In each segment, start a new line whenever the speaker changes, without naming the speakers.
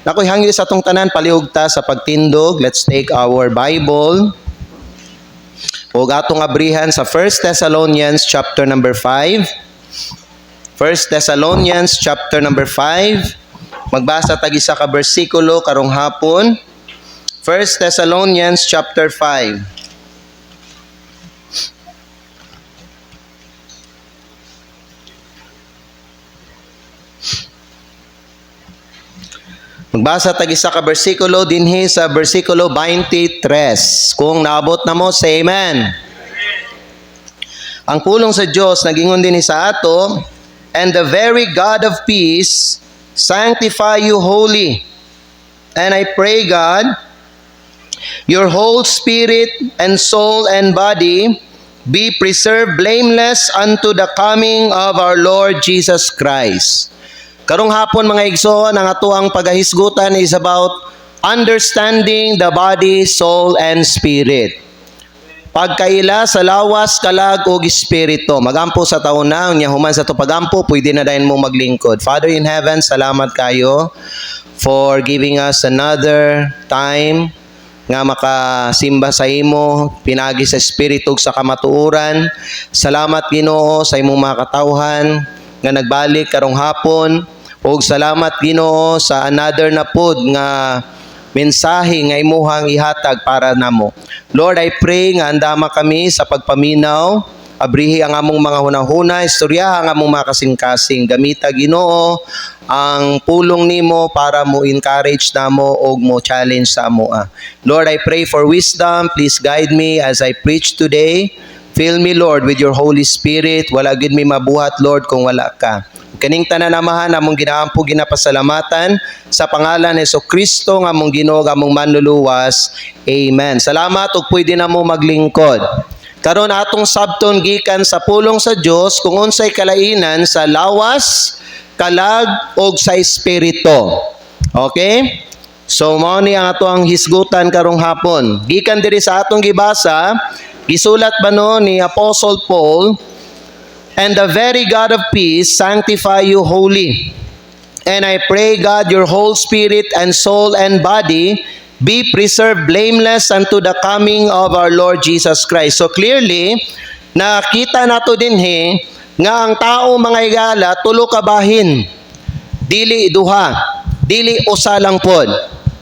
Nakoy hangyo sa atong tanan palihugta sa pagtindog. Let's take our Bible. O atong abrihan sa 1 Thessalonians chapter number 5. 1 Thessalonians chapter number 5. Magbasa tag isa ka bersikulo karong hapon. 1 Thessalonians chapter 5. Magbasa tag isa ka bersikulo dinhi sa bersikulo 23. Kung naabot na mo, say amen. Ang pulong sa Dios nagingon dinhi sa ato, and the very God of peace sanctify you wholly. And I pray, God, your whole spirit and soul and body be preserved blameless unto the coming of our Lord Jesus Christ. Karong hapon mga igsoon, ang atuang pagahisgutan is about understanding the body, soul, and spirit. Pagkaila sa lawas, kalag, ug espiritu. Magampo sa taon na, unya human sa to pagampo, pwede na dayon mo maglingkod. Father in heaven, salamat kayo for giving us another time nga makasimba sa imo, pinagi sa espiritu sa kamatuoran. Salamat Ginoo sa imong mga katawhan nga nagbalik karong hapon. Og salamat Ginoo sa another na pod nga mensahe nga imuhang ihatag para namo. Lord, I pray nga andama kami sa pagpaminaw, abrihi ang among mga hunahuna, istorya ang among mga kasing-kasing. Gamita Ginoo ang pulong nimo para mo encourage namo og mo challenge sa amo. Lord, I pray for wisdom. Please guide me as I preach today. Fill me, Lord, with your Holy Spirit. Wala gid mi mabuhat, Lord, kung wala ka. Kaning tanan amahan among ginaampo ginapasalamatan sa pangalan ni Jesucristo nga among Ginoo nga among manluluwas. Amen. Salamat ug pwede na mo maglingkod. Karon atong sabton gikan sa pulong sa Dios kung unsay kalainan sa lawas, kalag ug sa espiritu. Okay? So mao ni ang atoang hisgutan karong hapon. Gikan diri sa atong gibasa, gisulat ba no ni Apostle Paul, and the very God of peace sanctify you wholly. And I pray, God, your whole spirit and soul and body be preserved blameless unto the coming of our Lord Jesus Christ. So clearly, nakita nato dinhi nga ang tao mga igala tulo ka bahin. Dili duha, dili usa lang pod.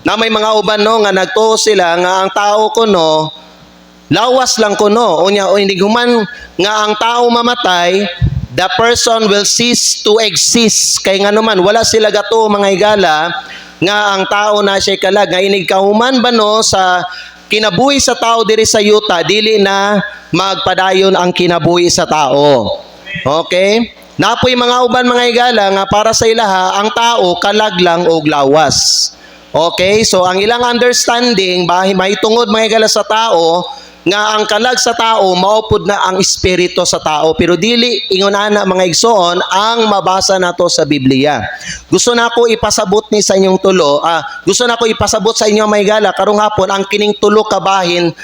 Na may mga uban no nga nagtuo sila nga ang tao kuno lawas lang kuno. Unya o hindi human nga ang tao mamatay, the person will cease to exist. Kay nga naman wala sila gato mga igala nga ang tao na siya kalag nga inig kahuman ba no sa kinabuhi sa tao diri sa yuta, dili na magpadayon ang kinabuhi sa tao. Okay? Napoy mga uban mga igala nga para sa ilaha ang tao kalag lang og lawas. Okay? So ang ilang understanding may tungod mga igala sa tao nga ang kalag sa tao maupod na ang espiritu sa tao, pero dili ingon ana mga igsoon ang mabasa nato sa Biblia. Gusto nako ipasabot ni sa inyong tulo, gusto nako ipasabot sa inyo mga igala karong hapon ang kining tulo ka bahin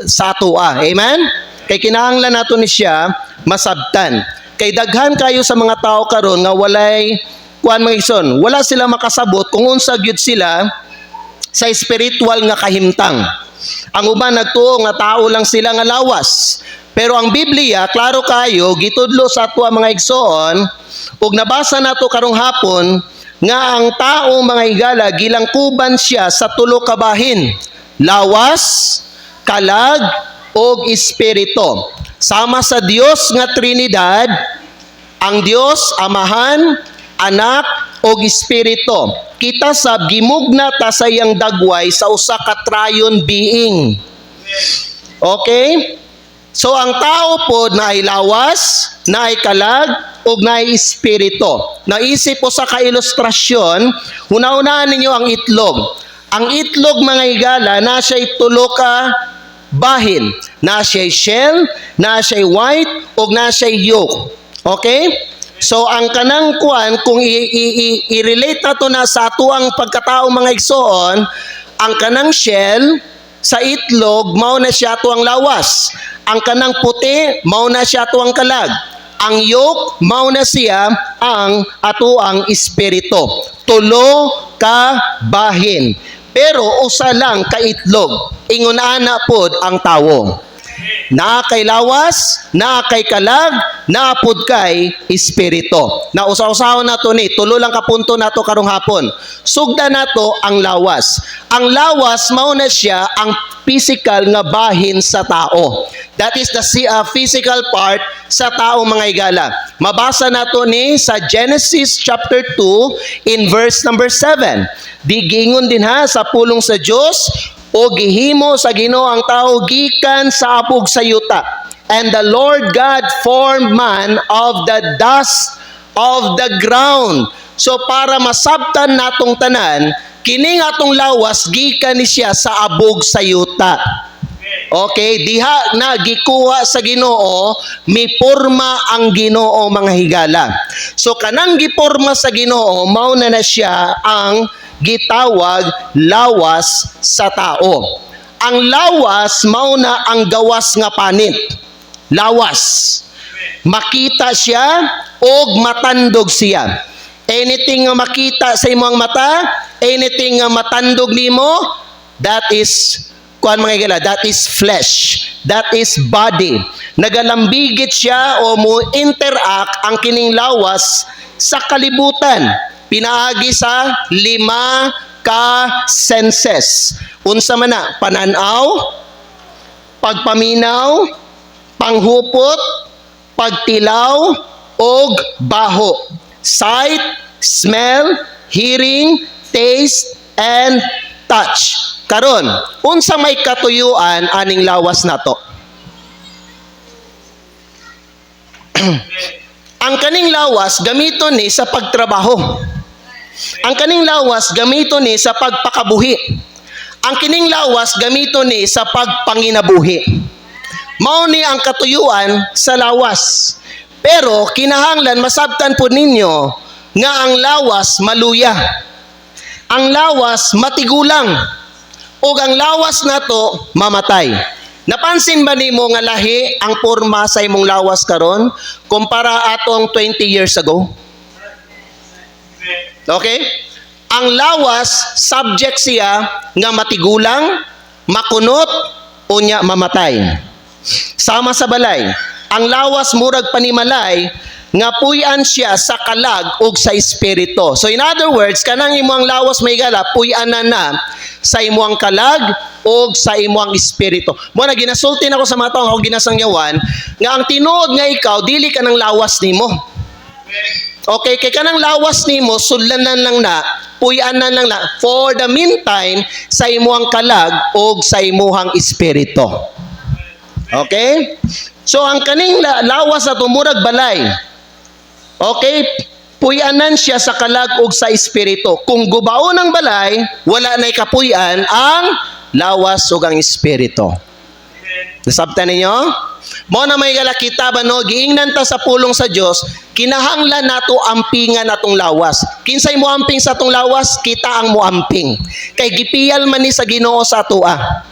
sa ato. Amen? Kay kinahanglan nato ni siya masabtan. Kay daghan kayo sa mga tao karon nga walay kuan mga igsoon, wala sila makasabot kung unsa gyud sila sa spiritual nga kahimtang. Ang uban nagtuo nga tao lang sila nga lawas. Pero ang Biblia, klaro kayo, gitudlo sa ato mga igsoon, ug nabasa nato karong hapon, nga ang tao mga igala, gilangkuban siya sa tulo ka bahin. Lawas, kalag, ug espiritu. Sama sa Dios nga Trinidad, ang Dios, Amahan, Anak, ug Espiritu. Kita sab gimugna ta sa iyang dagway sa usa ka triune being. Okay? So ang tao pod na ay lawas, na ay kalag, ug na ay espiritu. Naisip ko sa ka-ilustrasyon, una-unahan ninyo ang itlog. Ang itlog mga igala, na siya'y tulo ka bahin. Na siya'y shell, na siya'y white, ug na siya'y yolk. Okay? So ang kanang kuan kung i-relate nato na sa atuang pagkatao mga igsoon, ang kanang shell sa itlog mao na siya atuang lawas. Ang kanang puti mao na siya atuang kalag. ang yoke mao na siya ang atoang espiritu. Tulo ka bahin. Pero usa lang ka itlog. Ingon ana pod ang tawo. Na kay lawas, na kay kalag, na pod kay espiritu. Na usa-usaw na to ni, tulo lang ka punto nato karong hapon. Sugda nato ang lawas. Ang lawas mao na siya ang physical nga bahin sa tao. That is the physical part sa tao mga higala. Mabasa nato ni sa Genesis chapter 2 in verse number 7. Digingon din ha sa pulong sa Dios o gihimo sa Ginoo ang tao gikan sa apog sa yuta. And the Lord God formed man of the dust of the ground. So para masabtan natong tanan, kining atong lawas gikan ni siya sa abog sa yuta. Okay, diha na gikuha sa Ginoo, miporma ang Ginoo mga higala. So kanang giporma sa Ginoo, mao na siya ang gitawag lawas sa tao. Ang lawas mao na ang gawas nga panit. Lawas. Makita siya o matandog siya. Anything nga makita sa imong mata, anything nga matandog nimo, that is that is flesh. That is body. Nagalambigit siya o mo interact ang kining lawas sa kalibutan. Pinaagi sa 5 ka senses. Unsa man na? Pananaw, pagpaminaw, panghupot, pagtilaw, og baho. Sight, smell, hearing, taste, and touch. Karon, unsa may katuyuan aning lawas nato? Ang kaning lawas gamiton ni sa pagtrabaho. Ang kaning lawas gamiton ni sa pagpakabuhi. Ang kining lawas gamiton ni sa pagpanginabuhi. Mao ni ang katuyuan sa lawas. Pero kinahanglan masabtan po ninyo nga ang lawas maluya. Ang lawas matigulang. O ang lawas nato mamatay. Napansin ba nimo nga lahi ang porma sa imong lawas karon kumpara atong 20 years ago? Okay? Ang lawas subject siya nga matigulang, makunot, unya mamatay. Sama sa balay. Ang lawas murag panimalay nga puy-an siya sa kalag ug sa espiritu. So in other words, kanang imong lawas may gala, puy-an na sa imong kalag ug sa imong espiritu. Mo na ginasulti nako sa mga tawo, ginasangyawan nga ang tinuod nga ikaw dili ka ng lawas nimo. Okay, kay kanang lawas nimo sudlanan lang na, puy-anan lang na for the meantime sa imong kalag ug sa imong espiritu. Okay? So ang kaning lawas na tumurag balay. Okay, puy-anan siya sa kalag ug sa espiritu. Kung gubaon ang balay, wala na'y kapuy-an ang lawas ug ang espiritu. Nasabtan ninyo? Mo na may galakita ba no, giingnan ta sa pulong sa Dios, kinahanglan nato ampingan atong lawas. Kinsay mo amping sa atong lawas, kita ang moamping. Kay gipiyal man ni sa Ginoo sa atoa.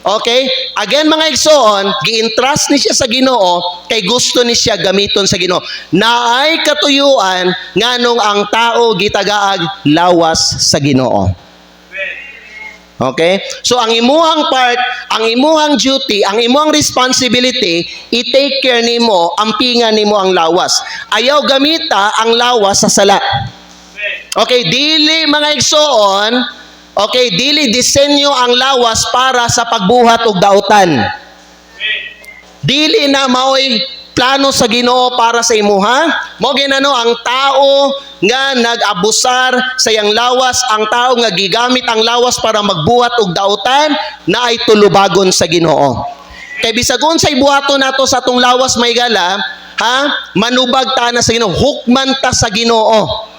Okay? Again mga igsoon, gi-entrust ni siya sa Ginoo kay gusto ni siya gamiton sa Ginoo. Naay katuyuan nganong ang tao gitagaag lawas sa Ginoo. Okay? So ang imuhang part, ang imuhang duty, ang imuhang responsibility, i-take care nimo, ampingan nimo ang lawas. Ayaw gamita ang lawas sa sala. Okay, dili mga igsoon, okay, dili disenyo ang lawas para sa pagbuhat og dautan. Dili na maoy plano sa Ginoo para sa imuha. Mo ginano ang tao nga nag-abusar sa yang lawas, ang tao nga gigamit ang lawas para magbuhat og dautan na ay tulubagon sa Ginoo. Kay bisag unsay buhaton nato sa atong lawas may gala, ha? Manubag ta na sa Ginoo, hukman ta sa Ginoo.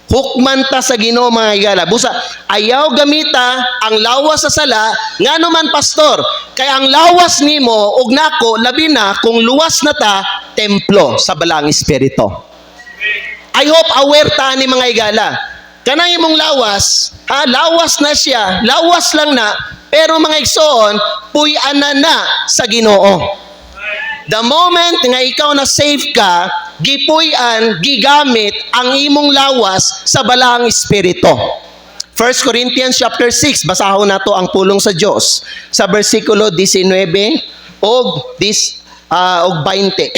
Hukman ta sa Ginoo mga higala. Busa, ayaw gamita ang lawas sa sala, ngano man pastor, kay ang lawas nimo ug nako labi na kung luwas na ta templo sa balang espiritu. I hope aware ta ni mga higala. Kanang imong lawas, ha, lawas na siya, lawas lang na, pero mga igsoon, puy-anan na sa Ginoo. The moment nga ikaw na save ka, gipuy-an, gigamit ang imong lawas sa balaang espiritu. 1 Corinthians chapter 6, basahon nato ang pulong sa Dios sa bersikulo 19 og 20.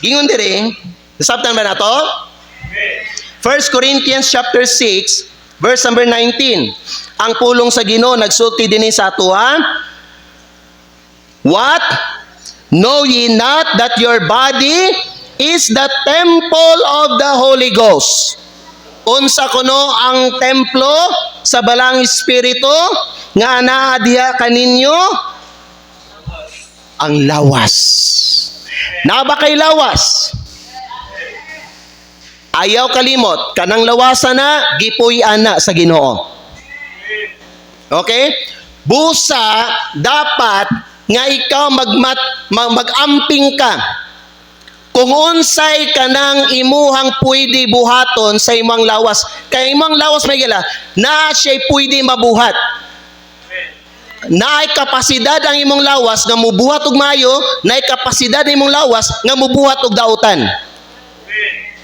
Gingon dire, nasabtan ba nato? 1 Corinthians chapter 6, verse number 19. Ang pulong sa Ginoo nagsulti dinhi sa ato, ha? What? Know ye not that your body is the temple of the Holy Ghost? Unsa kuno ang templo sa balang espiritu nga anaa diha kaninyo? Ang lawas. Na ba kay lawas? Ayaw kalimot, kanang lawasan na, gipuy-an na sa Ginoo. Okay? Busa, dapat nga ikaw mag-amping ka. Kung unsay kanang imuhang pwede buhaton sa imong lawas. Kay imong lawas may gala, na siya pwede mabuhat. Naay kapasidad ang imong lawas nga mubuhat og mayo, naay kapasidad ang imong lawas nga mubuhat og dautan.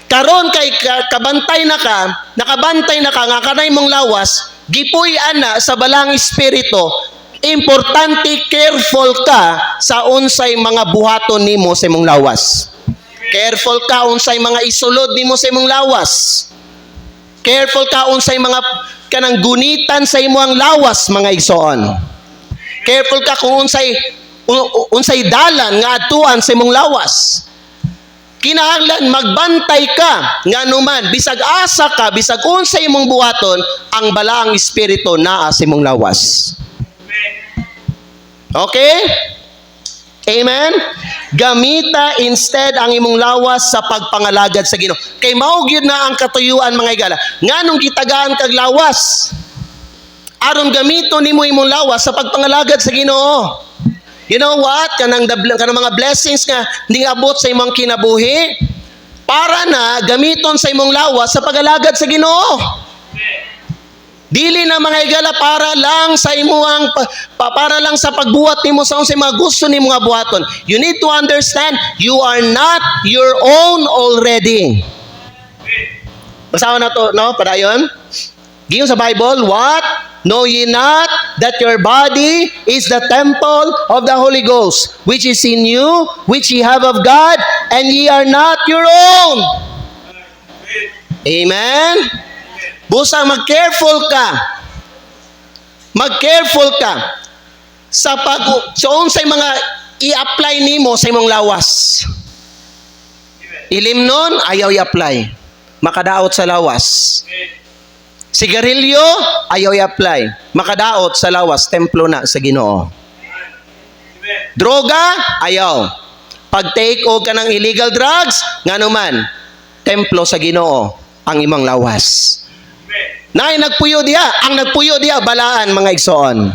Karon kay kabantay na ka, nakabantay na ka nga kanay mong lawas, gipuy-an na sa balang espiritu. Importante careful ka sa unsay mga buhaton nimo sa imong lawas. Careful ka unsay mga isulod nimo sa imong lawas. Careful ka unsay mga kanang gunitan sa imong lawas, mga igsoon. Careful ka kung unsay dalan nga adtuan sa imong lawas. Kinahanglan magbantay ka nga numan bisag asa ka, bisag unsay imong buhaton, ang balaang espiritu naa sa imong lawas. Okay? Amen? Gamita instead ang imong lawas sa pagpangalagad sa Ginoo. Kay mao gyud na ang katuyuan, mga igala. Nganong gitagaan kag lawas? Aron gamito nimo imong lawas sa pagpangalagad sa Ginoo. You know what? Kanang mga blessings nga niabot sa imong kinabuhi para na gamiton sa imong lawas sa pagalagad sa Ginoo. Dili na, mga igala, para lang sa imuang para lang sa pagbuhat nimo sa unsay mga gusto nimo nga buhaton. You need to understand, you are not your own already. Basahan na to, no? Padayon. Giyon sa Bible, what? Know ye not that your body is the temple of the Holy Ghost, which is in you, which ye have of God, and ye are not your own. Amen? Busa, mag-careful ka. Mag-careful ka sa unsay mga i-apply nimo sa imong lawas. Ilimnon, ayaw i-apply. Makadaot sa lawas. Sigarilyo, ayaw i-apply. Makadaot sa lawas, templo na sa Ginoo. Droga, ayaw. Pag-take o ka ng illegal drugs, nga naman, templo sa Ginoo ang imong lawas. Nay nagpuyo diha, ang nagpuyo diha balaan, mga igsoon.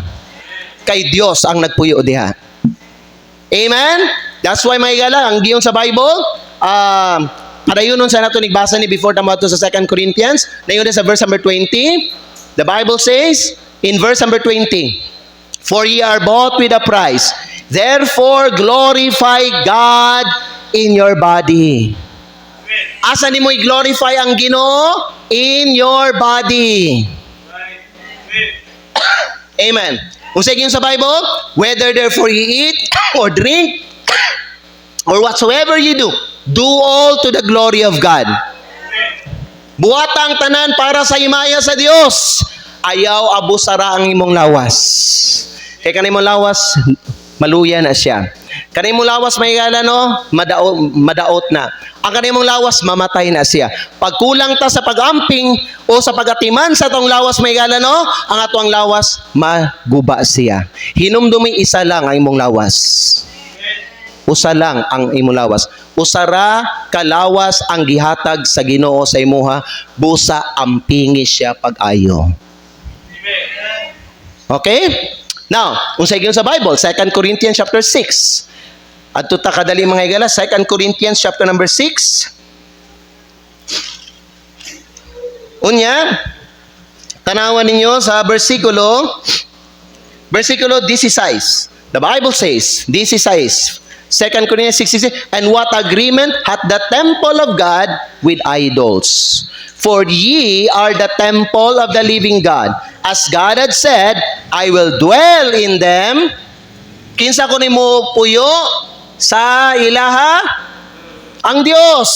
Kay Dios ang nagpuyo diha. Amen? That's why, mga igala, ang giyon sa Bible, padayunon sa nato nigbasa ni before tama to sa 2 Corinthians, nayon sa verse number 20. The Bible says in verse number 20, "For ye are bought with a price, therefore glorify God in your body." Asa nimo i-glorify ang Ginoo? In your body. Amen. Kung sa sa Bible, whether therefore ye eat or drink or whatsoever you do all to the glory of God. Buhatang tanan para sa himaya sa Dios. Ayaw abusara ang imong lawas. Kaya kanimong lawas, maluya na siya. Kanimong lawas, may gala, no? Madaot na. Ang kanimong lawas, mamatay na siya. Pagkulang ta sa pag-amping o sa pag-atiman sa tong lawas, may gala, no? Ang atong lawas, maguba siya. Hinumdumi isa lang ang imong lawas. Usa lang ang imong lawas. Usara kalawas ang gihatag sa Ginoo sa imuha, busa ampingi siya pag-ayo. Okay? Now, unsay giyon sa Bible, 2 Corinthians chapter 6. Adto ta kadali, mga igala, 2 Corinthians chapter number 6. Unya, tanawan ninyo sa versikulo 16. The Bible says, this is says, 2 Corinthians 6:16, and what agreement hath the temple of God with idols? For ye are the temple of the living God. As God had said, I will dwell in them. Kinsa ko nimo puyo sa ilaha? Ang Dios.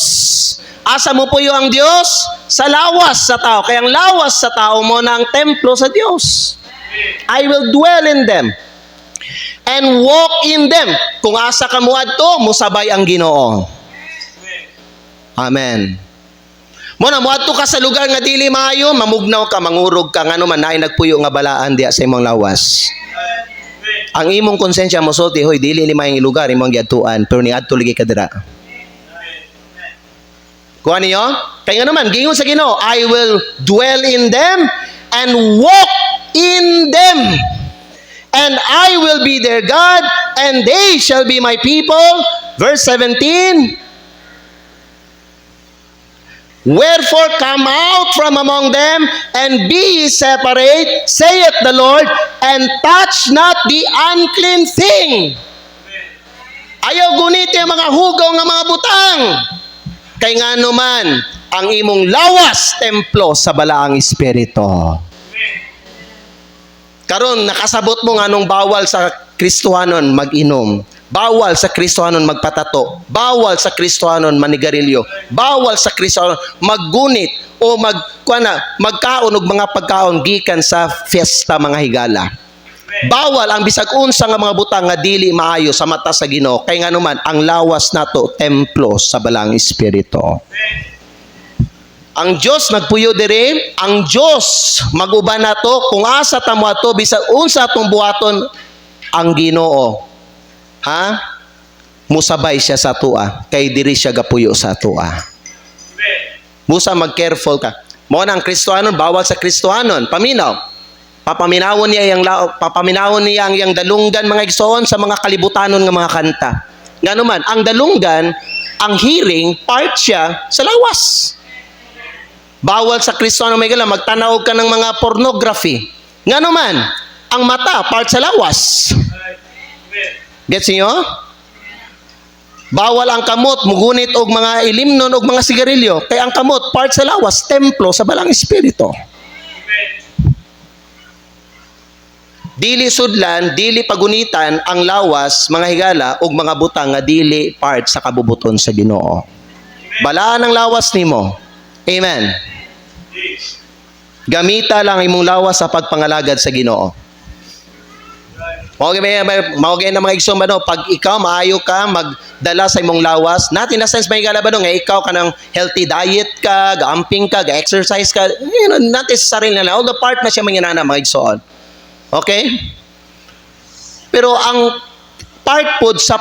Asa mo puyo ang Dios? Sa lawas sa tao. Kaya ang lawas sa tao mo na ang templo sa Dios. I will dwell in them and walk in them. Kung asa ka mo adto, musabay ang Ginoo. Amen. Muna mo adto ka sa lugar nga dili maayo, mamugnaw ka, mangurog ka, ngano man naay nagpuyo nga balaan diya sa imong lawas. Ang imong konsensya mo sulti, hoy dili ni maayong lugar imong giadtuan, pero ni adto ligi ka dira. Kuha niyo? Kaya nga naman, gingon sa Ginoo, I will dwell in them and walk in them. And I will be their God, and they shall be my people. Verse 17. Wherefore come out from among them, and be ye separate, saith the Lord, and touch not the unclean thing. Ayaw gunit yung mga hugaw nga mga butang. Kay nga naman, ang imong lawas templo sa balaang espiritu. Karon nakasabot mo nga nung bawal sa Kristohanon mag-inom. Bawal sa Kristohanon magpatato. Bawal sa Kristohanon manigarilyo. Bawal sa Kristohanon maggunit o magkaon og mga pagkaon gikan sa fiesta mga higala. Bawal ang bisag unsa nga mga butang nga dili maayo sa mata sa Ginoo. Kay nga naman ang lawas nato templo sa balang espiritu. Ang Dios nagpuyo diri, ang Dios maguban nato kung asa ta mo ato bisag unsa atong buhaton ang Ginoo. Ha? Musabay siya sa tua kay diri siya gapuyo sa tua. Musa mag-careful ka. Mao na ang Kristohanon bawal sa Kristohanon. Paminaw. Papaminawon niya ang yang dalunggan mga igsoon sa mga kalibutanon nga mga kanta. Ngano man, ang dalunggan, ang hearing, part siya sa lawas. Bawal sa Kristohanon may gala, magtanaw ka ng mga pornography. Ngano man, ang mata, part sa lawas. Gets niyo? Bawal ang kamot, mugunit og mga ilimnon og mga sigarilyo. Kaya ang kamot, part sa lawas, templo sa balang espiritu. Dili sudlan, dili pagunitan ang lawas, mga higala, ug mga butang nga dili part sa kabubuton sa Ginoo. Balaan ang lawas nimo. Amen. Gamita lang imong lawas sa pagpangalagad sa Ginoo. Maugay na mga igsoon ba no? Pag ikaw maayo ka magdala sa imong lawas, natin na sense may higala ba no? Nga ikaw ka ng healthy diet ka, ga-amping ka, ga-exercise ka, natin sa sarili na lang. All the part na siya manginana mga igsoon. Okay? Pero ang part pod sa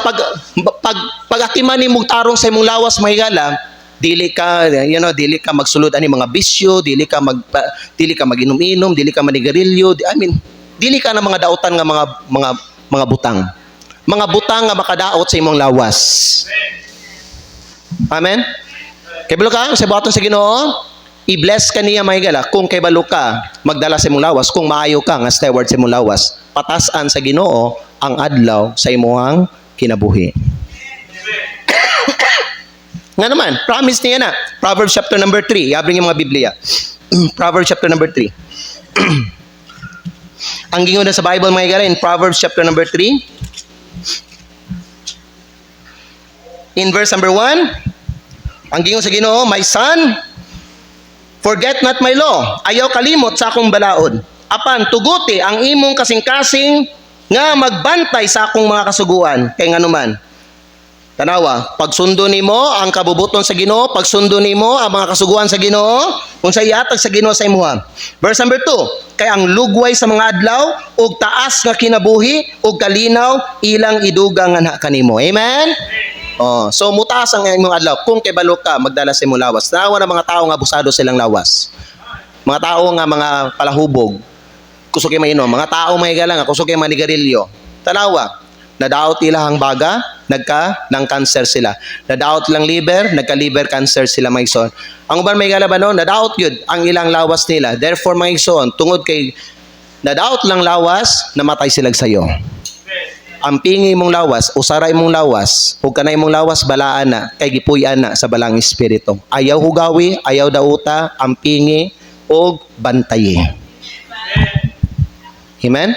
pag-atiman ni mong tarong sa imong lawas mahigala, dili ka magsulod ani mga bisyo, dili ka mag-inom-inom, dili ka manigarilyo, dili ka na mga dautan nga mga butang. Mga butang nga makadaot sa imong lawas. Amen. Kay balo ka sa buhaton sa Ginoo, i-bless ka niya mahigala kung kay balo ka magdala sa imong lawas, kung maayo ka nga steward sa imong lawas, patasan sa Ginoo ang adlaw sa imong kinabuhi. Nga naman, promise niya na. Proverbs chapter number 3. Yabring yung mga Biblia. Proverbs chapter number 3. Ang gingon na sa Bible mga higala in Proverbs chapter number 3. In verse number 1, ang gingon sa Ginoo, my son, forget not my law. Ayaw kalimot sa akong balaod. Apan, tuguti ang imong kasing-kasing nga magbantay sa akong mga kasuguan. Kaya nga naman, tanawa, pagsundo nimo ang kabubuton sa Ginoo, pagsundo nimo ang mga kasuguan sa Ginoo, kung sa iatag sa Ginoo sa imuha. Verse number 2, kay ang lugway sa mga adlaw, ug taas nga kinabuhi, ug kalinaw, ilang idugang nga kanimo. Amen? Oh, so mutaas ang imong adlaw kung kay balo ka magdala sa imong lawas. Nawa na mga tao nga abusado silang lawas. Mga tao nga mga palahubog. Kusog kay mainom, mga tao mahigala nga kusog kay manigarilyo. Tanawa, nadaot ilang baga, ng cancer sila. Nadaot lang liver, nagka-liver cancer sila mga igsoon. Ang uban mahigala ba no? Nadaot yun ang ilang lawas nila. Therefore mga igsoon, tungod kay nadaot lang lawas, namatay sila sa iyo. ampingi imong lawas, usara imong lawas, ug kanay imong lawas balaan na, kay gipuy-an na sa balang espiritu. Ayaw hugawi, ayaw dauta, ampingi, ug bantayi. Amen?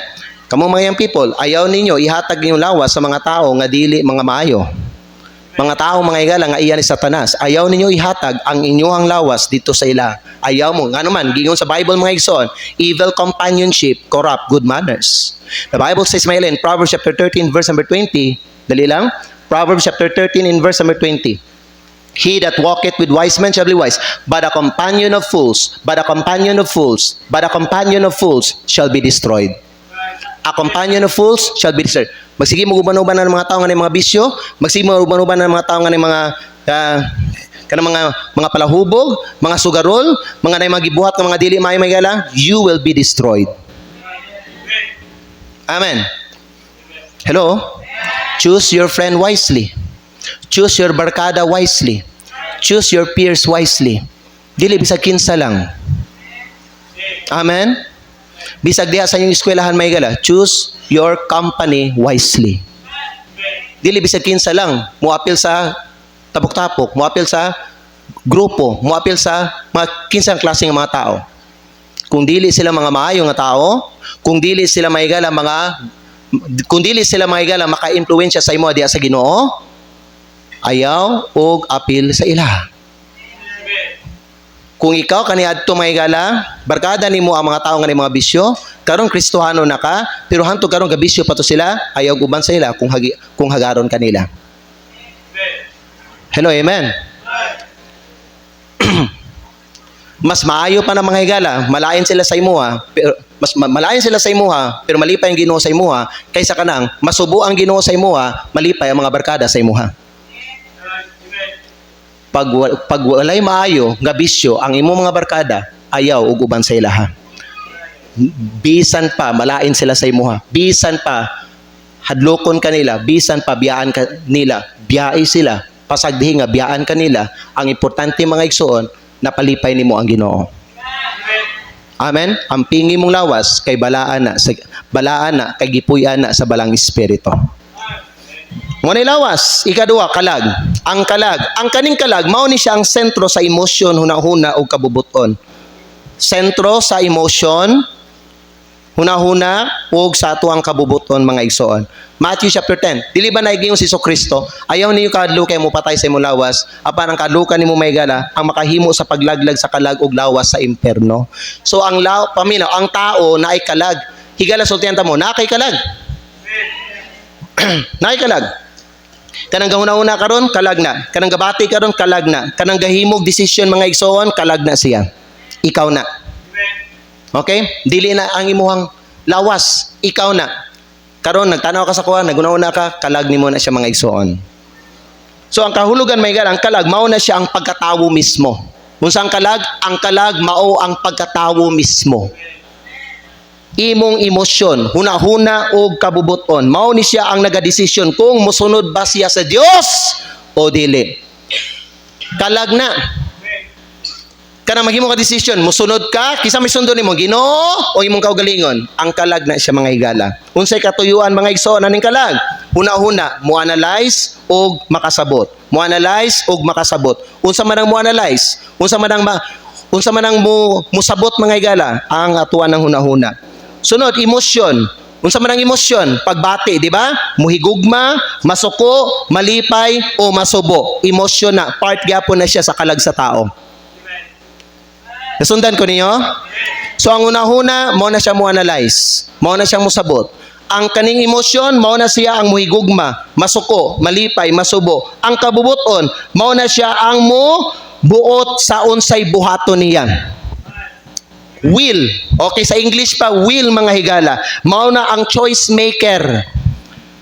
Kamong mga young people, ayaw ninyo ihatag ninyong lawas sa mga tao nga dili mga maayo. Mga tao mga higala nga iyan ni Satanas. Ayaw ninyo ihatag ang inyong lawas dito sa ila. Ayaw mo. Nga naman, gingon sa Bible mga igsoon, evil companionship, corrupt good manners. The Bible says, Mayle, in Proverbs chapter 13, verse number 20, dali lang, Proverbs chapter 13 in verse number 20, he that walketh with wise men shall be wise, but a companion of fools, but a companion of fools, but a companion of fools shall be destroyed. A companion of fools shall be destroyed. Magsige mo uban-uban ng mga tao nga mga bisyo, magsige mo uban-uban ng mga tao nga mga kanang mga palahubog, mga sugarol, mga gibuhat ng mga dili maayo may gala, you will be destroyed. Amen. Hello? Choose your friend wisely. Choose your barkada wisely. Choose your peers wisely. Dili bisag kinsa lang. Amen. Bisag diha sa inyong eskwelahan may gala, choose your company wisely. Dili bisag kinsa lang, muapil sa tapok-tapok, muapil sa grupo, muapil sa mga kinsang klaseng mga tao. Kung dili sila mga maayo nga tao, kung dili sila mahigala maka-impluwensya sa imo diha sa Ginoo, ayaw og apil sa ila. Kung ikaw kaniadto mahigala, barkada nimo ang mga tao nga ni mga bisyo, karon Kristohano na ka, pero hantod karon gabisyo pa to sila, ayaw uban sa ila kung hagaron kanila. Hello, amen. Mas maayo pa na mga higala, malain sila sa imuha, pero mas malain sila sa imuha, pero malipay ang Ginoo sa imuha, kaysa kanang masubo ang Ginoo sa imuha, malipay ang mga barkada sa imuha. Pag walay maayo nga bisyo ang imong mga barkada, ayaw ug uban sa ilaha. Bisan pa malain sila sa imuha, bisan pa hadlokon kanila, bisan pa biyaan kanila, biyai sila, pasagdihi nga biyaan kanila, ang importante mga igsoon, napalipay nimo ang Ginoo. Amen. Ang pingi mong lawas kay balaan na kay gipuy-an na sa balang espiritu. Ngunit lawas, ikaduha, kalag. Ang kaning kalag, mao ni siya ang sentro sa emosyon, hunahuna o kabubuton. Sentro sa emosyon, hunahuna o sa ato ang kabubuton mga igsoon. Matthew chapter 10. Dili ba naiging si Kristo? Ayaw niyo kadlo kay mo patay sa imong lawas, apan ang kadlukan nimo maygala ang makahimo sa paglaglag sa kalag ug lawas sa impierno. So ang ang tao na ay kalag. Higala sultihan ta mo, na kay kalag. Na kay kalag. Kanang gahuna-una karon kalag na. Kanang gabati karon kalag na. Kanang gahimog decision mga igsoon, kalag na siya. Ikaw na. Okay? Dili na ang imuhang lawas, ikaw na. Karon nagtanaw ka sa kuha, naguna-una ka, kalag nimo na siya mga igsoon. So ang kahulugan may ang kalag mao na siya ang pagkatawo mismo. Unsa ang kalag? Ang kalag mao ang pagkatawo mismo. Imong emosyon, hunahuna o kabubuton. Mao ni siya ang nagadesisyon kung mosunod ba siya sa Dios o dili. Kalag na. Kanang maghimo ka desisyon, mosunod ka, kisa may sundo nimo Ginoo o imong kaugalingon. Ang kalag na siya mga higala. Unsay katuyuan mga igsoon aning kalag? Hunahuna, mo-analyze og makasabot. Mo-analyze og makasabot. Unsa man ang mo-analyze? Unsa man ang musabot mga higala? Ang atuan ng hunahuna. Sunod, emosyon. Unsa man ang emosyon? Pagbati, di ba? Muhigugma, masuko, malipay, o masubo. Emosyon na. Part gyapon na siya sa kalag sa tao. Nasundan ko ninyo? So, ang una-huna, mo na siya mo-analyze. Mo na siyang musabot. Ang kaning emosyon, mo na siya ang muhigugma, masuko, malipay, masubo. Ang kabubuton, mo na siya ang buot sa unsay buhaton niya. Will. Okay, sa English pa, will mga higala. Mao na ang choice maker.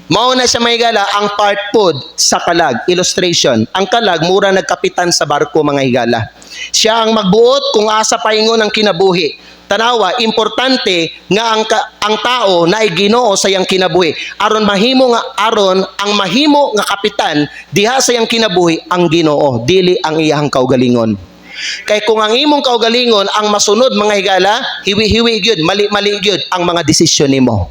Mao na siya mga higala ang part pod sa kalag. Illustration. Ang kalag, mura nagkapitan sa barko mga higala. Siya ang magbuot kung asa paingon ang kinabuhi. Tanawa, importante nga ang tao na ay Ginoo sa iyang kinabuhi. Aron ang mahimo nga kapitan diha sa iyang kinabuhi ang Ginoo, dili ang iyang kaugalingon. Kay kung ang imong kaugalingon ang masunod mga higala, hiwi-hiwi gyud, mali-mali gyud ang mga desisyon nimo.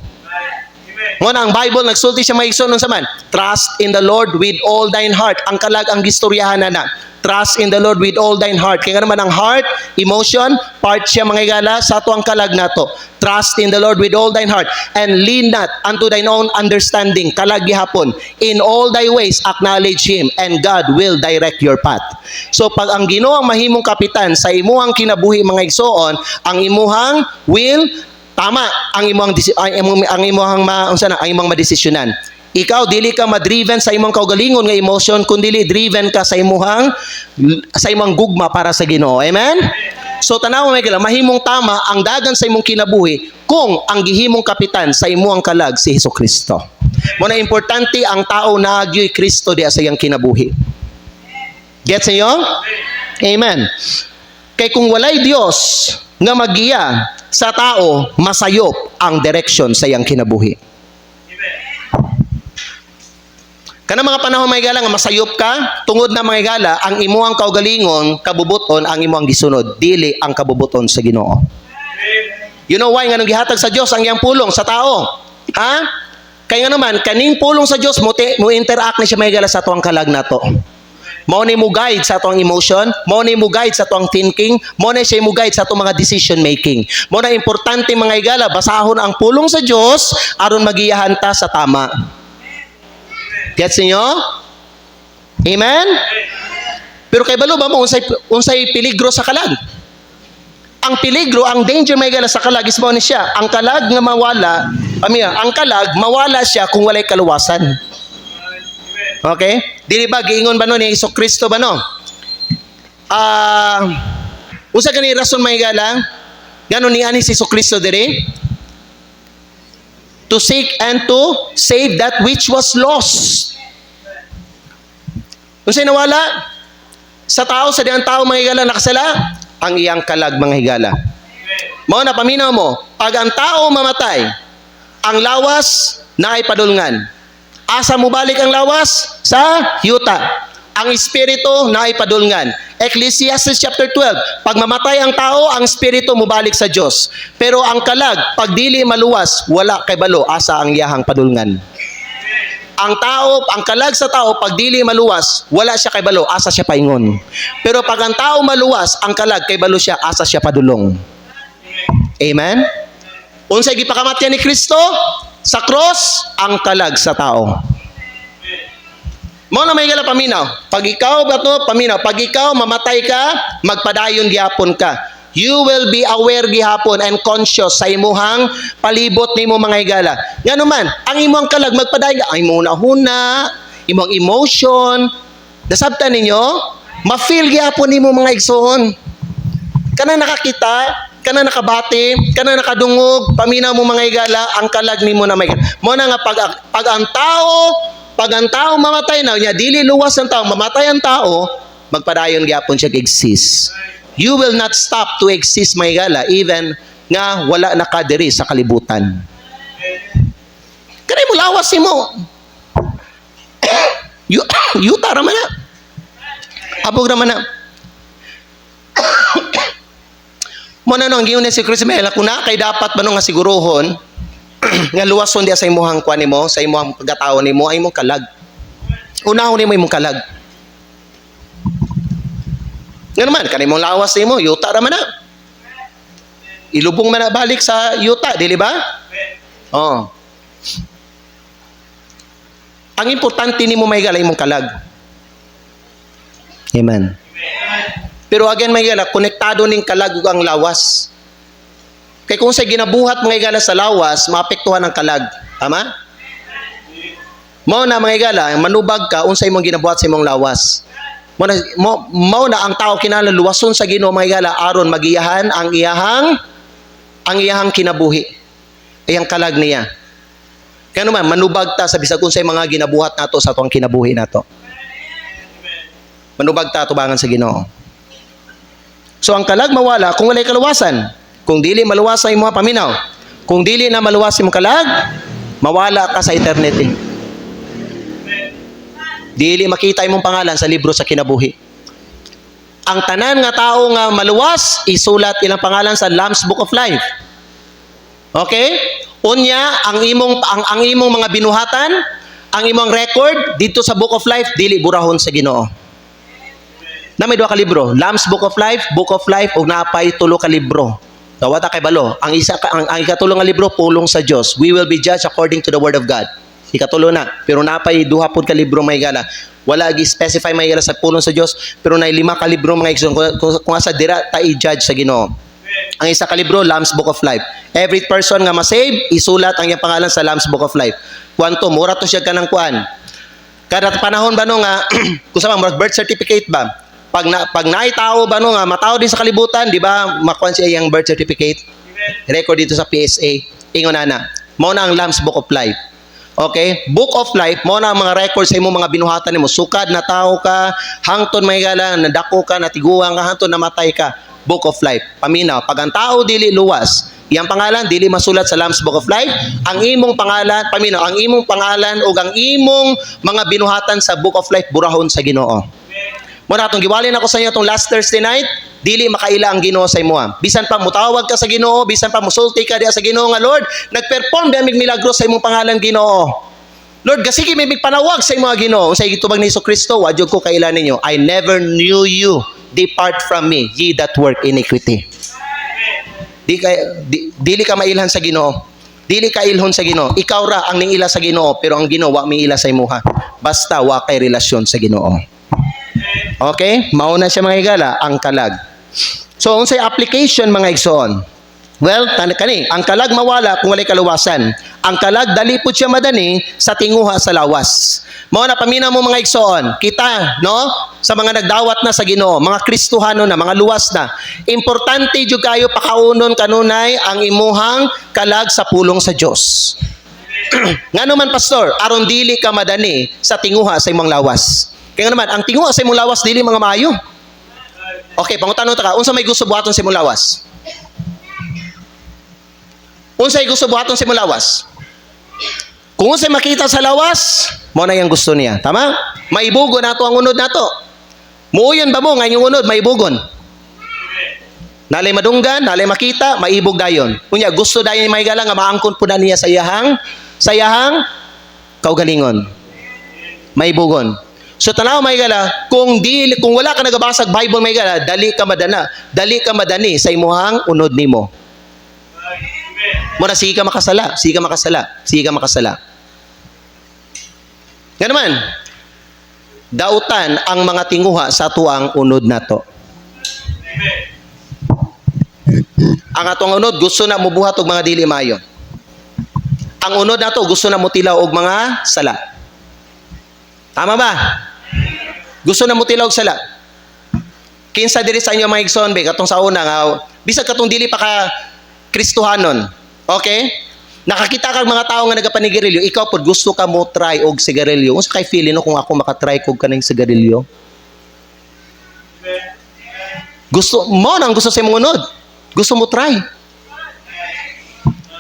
Muna ang Bible, nagsulti siya mga igsoon sa man. Trust in the Lord with all thine heart. Ang kalag ang gistoryahan na. Trust in the Lord with all thine heart. Kaya naman ang heart, emotion, part siya mga igala sa ato ang kalag nato. Trust in the Lord with all thine heart and lean not unto thine own understanding. Kalag gihapon. In all thy ways acknowledge Him and God will direct your path. So pag ang Ginoo ang mahimong kapitan sa imuhang kinabuhi mga igsoon, ang imuhang will tama, ang imuhang madesisyonan. Ikaw dili ka madriven sa imong kaugalingon nga emotion, kundi driven ka sa imong gugma para sa Ginoo. Amen? So tanaw may gala, mahimong tama ang dagan sa imong kinabuhi kung ang gihimong kapitan sa imong kalag si Hesukristo. Mo na importante ang tao na agyoy Kristo diya sa iyang kinabuhi. Gets niyo? Amen. Kay kung walay Dios nga magiya sa tao, masayop ang direksyon sa iyang kinabuhi. Kana mga panahon may gala nga masayop ka, tungod na mga gala, ang imuhang kaugalingon, kabubuton, ang imuhang gisunod, dili ang kabubuton sa Ginoo. You know why nga nang gihatag sa Dios ang iyang pulong sa tao? Ha? Kaya nga naman, kaning pulong sa Dios mo interact ni siya may gala sa tuang kalag nato. Mao ni mo guide sa tuang emotion, mao ni mo guide sa tuang thinking, mao ni siya mo guide sa tuang mga decision making. Mao na importante mga igala, basahon ang pulong sa Dios aron magiyahan ta sa tama. Gets niyo? Amen? Pero kay balo ba mo unsay peligro sa kalag? Ang peligro, ang danger may gala sa kalag is mao ni siya. Ang kalag nga mawala, ang kalag mawala siya kung walay kaluwasan. Okay? Dili ba giingon ba no ni Hesukristo ba no? Usa gani rason may gala? Ganon ni ani si Hesukristo diri? To seek and to save that which was lost. Kung sa'yo nawala, sa tao, sa diyang tao mga higala nakasala, ang iyang kalag mga higala. Mao na paminaw mo, pag ang tao mamatay, ang lawas na ay padulngan. Asa mo balik ang lawas? Sa yuta. Ang espiritu na ay padulngan. Ecclesiastes chapter 12, pag mamatay ang tao, ang espiritu mo balik sa Diyos. Pero ang kalag, pag dili maluwas, wala kay balo, asa ang iyahang padulngan. Ang tao, ang kalag sa tao, pag dili maluwas, wala siya kay balo, asa siya paingon. Pero pag ang tao maluwas, ang kalag kay balo siya, asa siya padulong. Amen? Unsay gipakamatyan ni Kristo? Sa cross, ang kalag sa tao. Mao na may gala paminaw. Pag ikaw pag ikaw mamatay ka, magpadayon gihapon ka. You will be aware gihapon and conscious sa imuhang palibot nimo mga higala. Ngano man, ang imong kalag magpadayon ka, ay imong nahuna, imong emotion, nasabtan ninyo, ma-feel gihapon nimo mga igsoon. Kana nakakita, kana nakabati, kana nakadungog, paminaw mo mga higala, ang kalag nimo na may. Mo na nga pag ang tao mamatay na, niya dili luwas ang tao, mamatay ang tao, magpadayon gyapon siya exist. You will not stop to exist, my gala, even nga wala na ka diri sa kalibutan. Kanay mo lawas mo. Yuta raman na. Abog raman na. Mo na no, ang giyon ni si Chris Mela, kung na kay dapat ba no nga sigurohon, nga luwason dia sa imuhang kuan nimo, sa imuhang pagkatao nimo ay imong kalag. Unahon nimo imong kalag. Nga naman, kanimong lawas nimo, yuta ra man na. Ilubong man na balik sa yuta, dili ba? Oh. Ang importante nimo may gala imong kalag. Amen. Pero again may gala, konektado ning kalag ug ang lawas. Kaya kung sa ginabuhat mga igala sa lawas, maapektuhan ang kalag. Tama? Mao na mga igala, manubag ka, unsay mong ginabuhat sa imong lawas. Mao na ang tao kinahanglan luwason sa Ginoo mga igala, aron magiyahan ang iyahang kinabuhi. Iyang kalag niya. Kaya naman, manubag ta sa bisag unsay mga ginabuhat nato sa atong kinabuhi nato. Manubag ta tubangan sa Ginoo. So ang kalag mawala kung walay kaluwasan. Kung dili maluwas sa imong paminaw, kung dili na maluwas imong kalag, mawala ka sa eternity. Dili makita imong pangalan sa libro sa kinabuhi. Ang tanan nga tao nga maluwas, isulat ilang pangalan sa Lamb's Book of Life. Okay? Unya ang imong mga binuhatan, ang imong record dito sa Book of Life dili burahon sa Ginoo. Na may duha ka libro, Lamb's Book of Life ug napay tulo ka libro. Dawata kay balo. Ang ikatulo nga libro pulong sa Dios. We will be judged according to the word of God. Ikatulo na. Pero napay duha pud ka libro may gala. Wala gi specify may gala sa pulong sa Dios, pero nay 5 ka libro mga igsoon kung asa dira ta i-judge sa Ginoo. Ang isa ka libro, Lamb's Book of Life. Every person nga ma-save, isulat ang iyang pangalan sa Lamb's Book of Life. Kuanto mura to siya kanang kuan. Kada panahon ba no nga kung sa mga birth certificate ba? Pag naitao ba no nga matao din sa kalibutan, di ba? Makuan siya iyang birth certificate. Record dito sa PSA. Ingon na. Mao na ang Lamb's Book of Life. Okay? Book of Life, mo na ang mga records sa imong mga binuhatan nimo. Sukad na tao ka, hangton may gala, nadako ka, natiguang ka, hangton namatay ka. Book of Life. Paminaw, pag ang tao dili luwas, iyang pangalan dili masulat sa Lamb's Book of Life, ang imong pangalan, paminaw, ang imong pangalan o ang imong mga binuhatan sa Book of Life burahon sa Ginoo. Mo na atong giwalin ako sa inyo tong last Thursday night, dili makaila ang Ginoo sa imuha. Bisan pa mutawag ka sa Ginoo, bisan pa musulti ka diha sa Ginoo nga Lord, nagperform damig milagro sa imong pangalan Ginoo. Lord, gasigi may panawag sa imong Ginoo. Unsay gitubag ni Kristo, wa jud ko kaila ninyo. I never knew you. Depart from me, ye that work iniquity. Dili ka mailhan sa Ginoo. Dili ka ilhon sa Ginoo. Ikaw ra ang niila sa Ginoo, pero ang Ginoo wa miila sa imuha. Basta wa kay relasyon sa Ginoo. Okay? Mauna siya mga higala, ang kalag. So, unsay application mga igsoon? Well, kani, ang kalag mawala kung walay kaluwasan. Ang kalag dali pud siya madani sa tinguha sa lawas. Mao na paminaw mo mga igsoon. Kita, no? Sa mga nagdawat na sa Ginoo, mga Kristohano na, mga luwas na. Importante jud kayo pakaunon kanunay ang imuhang kalag sa pulong sa Dios. Ngano man pastor, aron dili ka madani sa tinguha sa imong lawas. Kaya naman, ang tinguha sa imong lawas dili mga maayo. Okay, pangutanong ta ka, unsa may gusto buhaton sa imong lawas? Unsay gusto buhaton sa imong lawas? Kung unsay makita sa lawas, mo na yang gusto niya. Tama? Maibugon nato ang unod nato. Muuyon ba mo nga inyong unod maibugon? Nalay madunggan, nalay makita, maibog dayon. Unya gusto dayon ni maigala nga maangkon pud niya sa iyahang kaugalingon. Maibugon. So tanaw may gala, kung wala ka nagabasag Bible may gala, dali ka madani sa imuhang unod nimo. Mura sige ka makasala. Nga naman, dautan ang mga tinguha sa tuang unod nato. Ang atong unod gusto na mubuhat og mga dili maayo. Ang unod nato gusto na mutilaw og mga sala. Tama ba? Gusto na mo tilaw og sala. Kinsa diri sa inyo mga igsoon be katong sa una nga bisag katong dili pa ka Kristohanon. Okay? Nakakita kag mga tao nga nagapanigarilyo, ikaw pod gusto ka mo try og sigarilyo. Unsa kay feeling no kung ako makatry kog kaning sigarilyo? Gusto mo nang gusto sa imong unod. Gusto mo try.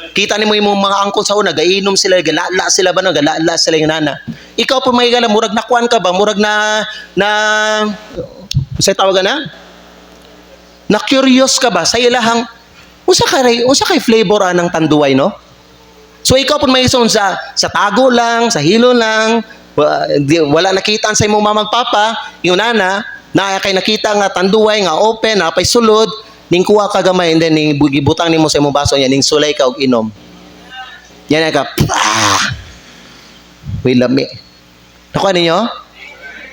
Kita nimo imong mga angkol sa una, gainom sila, galala sila ba no, galala sila yung nana. Ikaw po may gala, murag nakuan ka ba? Murag na sa tawagan na? Na-curious ka ba? Sa ilahang, unsa kay flavor anang tanduay, no? So ikaw po may ison sa tago lang, sa hilo lang, wala nakita sa imong mamagpapa, yung nana, na kay nakita nga tanduay, nga open, na pay sulod, ning kuha ka gamay, and then ning gibutang nimo sa imong baso niya, ning sulay ka og inom. Yan ka, Uy, lami. Nakuha ninyo?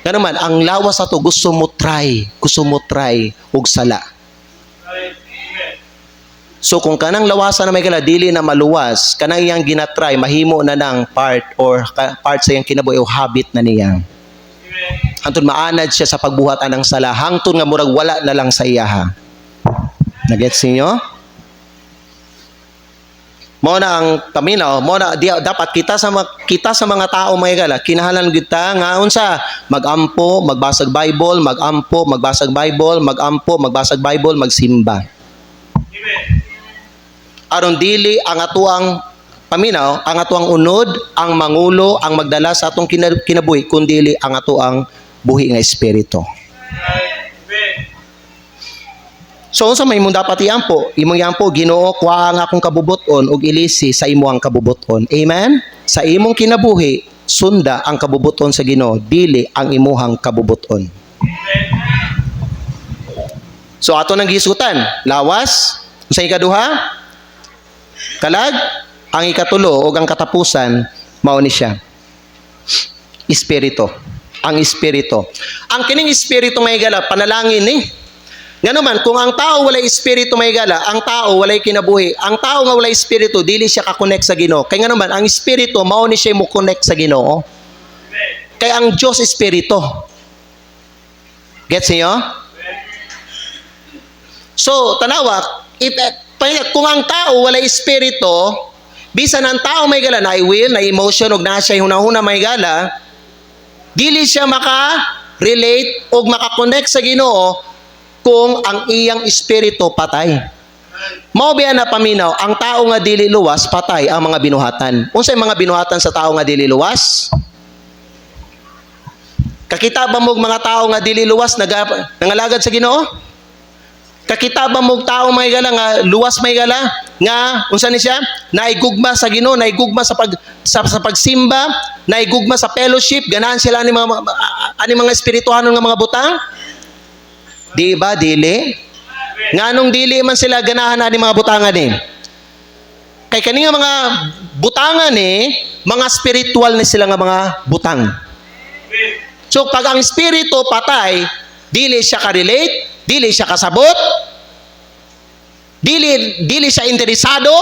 Nga naman, ang lawas ato gusto mo try og sala. So kung kanang lawasan na may gala, dili na maluwas, kanang iyang ginatry, mahimo na ng part sa iyang kinabuhi o habit na niyang. Hangtod maanad siya sa pagbuhatan ng sala, hangtod nga murag wala na lang sa iyaha. Nagets niyo? Mo na ang paminaw, mo na dapat kita sa mga tao may gala, kinahanglan kita nga unsa magampo, magbasag Bible, magsimba. Amen. Aron dili ang atuang paminaw, ang atuang unod, ang mangulo, ang magdala sa atong kinabuhi kundi ang atuang buhi nga espiritu. So unsa may imong dapat iampo? Imong iampo, Ginoo, kuha ang akong kabubuton ug ilisi sa imong kabubuton. Amen. Sa imong kinabuhi, sunda ang kabubuton sa Ginoo, dili ang imuhang kabubuton. So ato nang gisutan, lawas, sa ikaduha, kalag, ang ikatulo ug ang katapusan mao ni siya. Espiritu. Ang espiritu. Ang kining espiritu may gala panalangin ni. Ngano man kung ang tao walay espiritu may gala, ang tao walay kinabuhi. Ang tao nga walay espiritu dili siya ka-connect sa Ginoo. Kay ngano man ang espiritu mao ni siya mo connect sa Ginoo. Kay ang Dios espiritu. Gets niyo? So, tanawa, kung ang tao walay espiritu, bisan ang tao may gala na will, na emotion ug na siya hunahuna may gala, dili siya maka-relate ug maka-connect sa Ginoo kung ang iyang espiritu patay. Mao biya na paminaw, ang tao nga dili luwas patay ang mga binuhatan. Unsay mga binuhatan sa tao nga dili luwas? Kakita ba mo mga tao nga dili luwas nangalagad sa Ginoo? Kakita ba mo tao may gala nga luwas may gala nga unsa ni siya? Naigugma sa Ginoo, naigugma sa pagsimba, naigugma sa fellowship, ganahan sila ani mga espirituhanon nga mga butang? Di ba dili? Nganong dili man sila ganahan ani mga butangan ni? Kay kani nga mga butangan ni, mga spiritual ni sila nga mga butang. So pag ang espiritu patay, dili siya ka-relate, dili siya kasabot, dili siya interesado,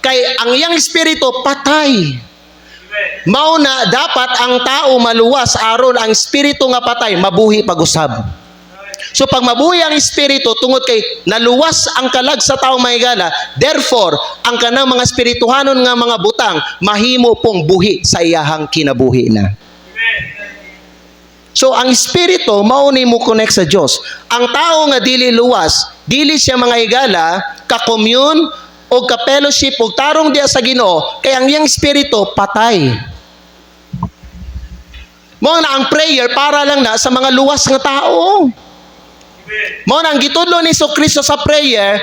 kay ang iyang espiritu patay. Mao na dapat ang tao maluwas aron ang espiritu nga patay mabuhi pag-usab. So pag mabuhi ang espiritu tungod kay naluwas ang kalag sa taong mahigala, therefore ang kanang mga espirituhanon nga mga butang mahimo pong buhi sa iyahang kinabuhi na. So ang espiritu mao ni mo connect sa Dios. Ang tao nga dili luwas, dili siya mga higala, ka-commune o ka-fellowship o tarong diya sa Ginoo, kay ang iyang espiritu patay. Mao na ang prayer para lang na sa mga luwas nga tao. Mao na ang gitudlo ni Kristo sa prayer,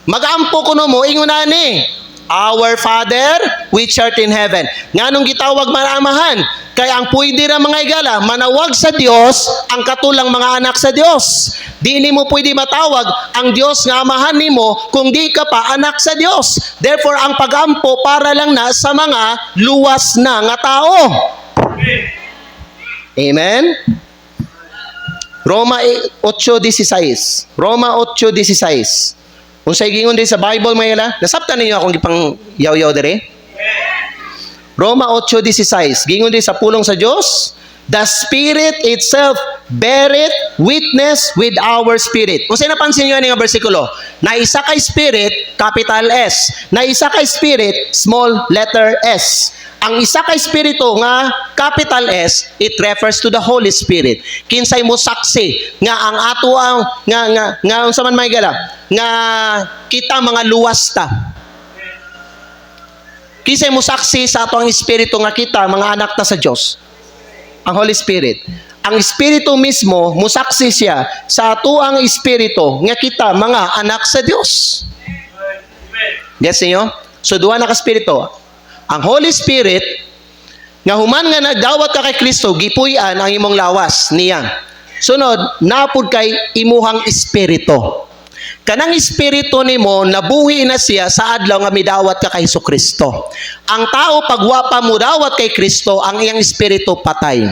mag-ampo kuno mo ingon ani, Our Father which art in heaven. Nganong gitawag manamahan? Kay ang pwede ra mga higala manawag sa Dios ang katulang mga anak sa Dios. Di nimo pwede matawag ang Dios nga amahan nimo kung di ka pa anak sa Dios. Therefore ang pagampo para lang na sa mga luwas na nga tao. Amen. Roma 8:16. Roma 8:16. Unsay gingon din sa Bible mga higala? Nasabtan ninyo akong gipang yaw-yaw dire? Roma 8:16. Gingon din sa pulong sa Dios, the Spirit itself beareth witness with our spirit. Kung sino napansin nyo nga versikulo, na isa kay Spirit, capital S. Na isa kay Spirit, small letter S. Ang isa kay Espiritu nga capital S, it refers to the Holy Spirit. Kinsay mo saksi nga ang ato ang nga unsa man may gala nga kita mga luwas ta. Kinsay mo saksi sa ato ang espiritu nga kita mga anak ta sa Dios? Ang Holy Spirit. Ang espiritu mismo musaksi siya sa ato ang espiritu nga kita mga anak sa Dios. Yes niyo? So duha na ka espiritu. Ang Holy Spirit nga human nga nagdawat ka kay Kristo, gipuy-an ang imong lawas niya. Sunod, napud kay imuhang espiritu. Kanang espiritu nimo nabuhi na siya sa adlaw nga midawat ka kay Kristo. Ang tao pagwapa mo dawat kay Kristo, ang iyang espiritu patay.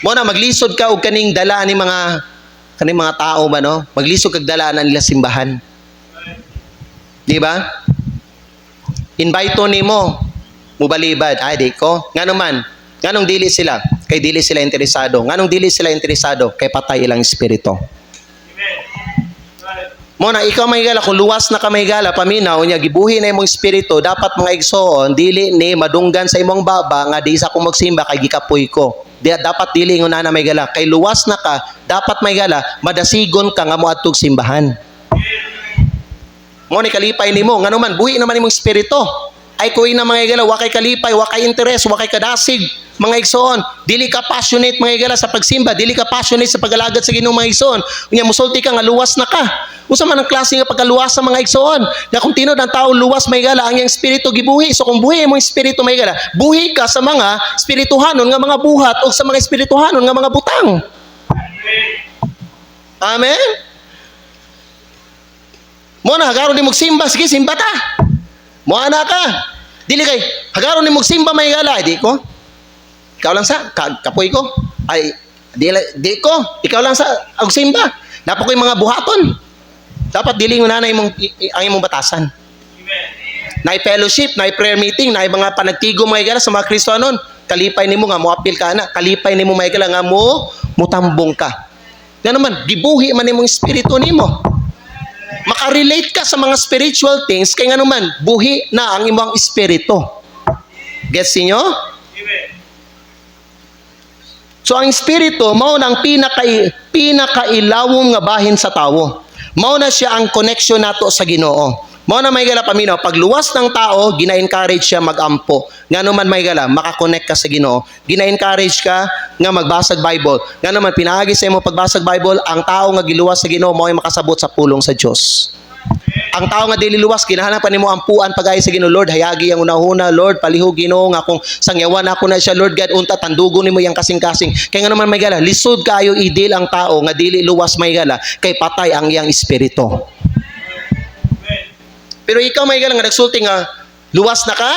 Mo na maglisod ka og kaning dala ni mga tao ba no? Maglisod kag dala na nila simbahan. Di ba? Invite nimo mubalibad ay di ko ngano man nganong dili sila kay dili sila interesado nganong dili sila interesado kay patay ilang espiritu. Mo na ikaw mahigala kung luwas na ka mahigala paminaw nya gibuhi na imong espiritu dapat mga igsoon dili ni madunggan sa imong baba nga di sa ko magsimba kay gikapoy ko. Dapat dili ingon na mahigala kay luwas na ka dapat mahigala madasigon ka nga moadtog simbahan. Mo ni kalipay nimo nganuman buhi naman imong espiritu. Ay kuy na mga higala wa kay kalipay, wa kay interes, wa kay kadasig. mga igsoon. Dili ka passionate mga higala sa pagsimba, dili ka passionate sa pag-alagad sa Ginoo mga igsoon. Unya musulti ka nga luwas na ka. Unsa man ang klase nga pagkaluwas sa mga igsoon? Na kung tinod ang tao luwas mga higala, ang iyang espiritu gibuhi. So kung buhi mo espiritu mga higala, buhi ka sa mga espirituhanon nga mga buhat o sa mga espirituhanon nga mga butang. Amen. Mo na hagaron ni magsimba, sige simba ta. Mo ana ka. Dili kay hagaron ni magsimba may gala, di ko. Ikaw lang sa kapoy ko. Ay di ko. Ikaw lang sa og simba. Dapat ko yung mga buhaton. Dapat dili mo nanay mong ang imong batasan. Nay fellowship, nay prayer meeting, nay mga panagtigo mga gala sa mga Kristiyanon. Kalipay nimo nga mo apil ka na, kalipay nimo mga gala nga mo mutambong ka. Nga naman, gibuhi man imong espiritu nimo. Makarelate ka sa mga spiritual things, kaya nga naman, buhi na ang imong espiritu. Gets niyo? So, ang espiritu, mao na ang pinakailawom nga bahin sa tawo. Mao na siya ang connection nato sa Ginoo. Mao na may gala paminaw, pag luwas ng tao, gina-encourage siya mag-ampo. Nga naman may gala, makakonect ka sa Ginoo. Gina-encourage ka nga magbasag Bible. Nga naman, pinahagi sa imo pagbasag Bible, ang tao nga giluwas sa Ginoo, mao ay makasabot sa pulong sa Dios. Ang tao nga dili luwas, kinahanglan nimo ampuan pag-ayo sa Ginoo. Lord, hayagi ang unahuna, Lord, palihog Ginoo nga kung sangyawan ako na siya, Lord God, unta tandugon nimo yang kasing-kasing. Kaya nga naman may gala, lisod kaayo idil ang tao nga dili luwas may gala, kay patay ang iyang espiritu. Pero ikaw may galang nga nagsulti nga luwas na ka,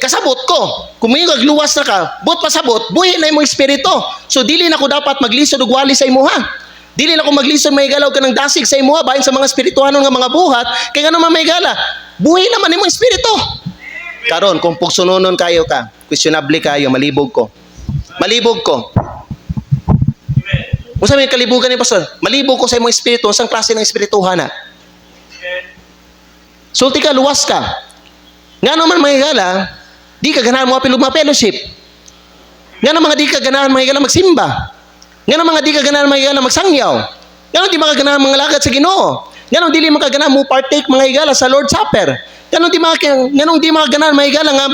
kasabot ko. Kung may luwas na ka, but pasabot, buhi na imong espiritu. So dili na ko dapat maglisod og wali sa imuha. Dili na ko maglisod may galaw ka ng dasig sa imuha bahin sa mga espirituhanon nga mga buhat, kay nga naman may gala. Buhi naman imong espiritu. Karon kung pugsunonon kayo ka, questionable kayo, malibog ko. Malibog ko. Unsa may kalibugan ni pastor? Malibog ko sa imong espiritu, unsang klase ng espirituhan na? Sulti ka, luwas ka. Nga naman mga higala, di ka ganahan mo apil mga fellowship. Nga naman di ka ganahan mga higala magsimba. Nga naman di ka ganahan mga higala magsangyaw. Nga naman di mga ganahan mga lagad sa Ginoo. Nga naman di mga ganahan mo partake mga higala sa Lord's Supper. Nga naman di mga ganahan mga higala nga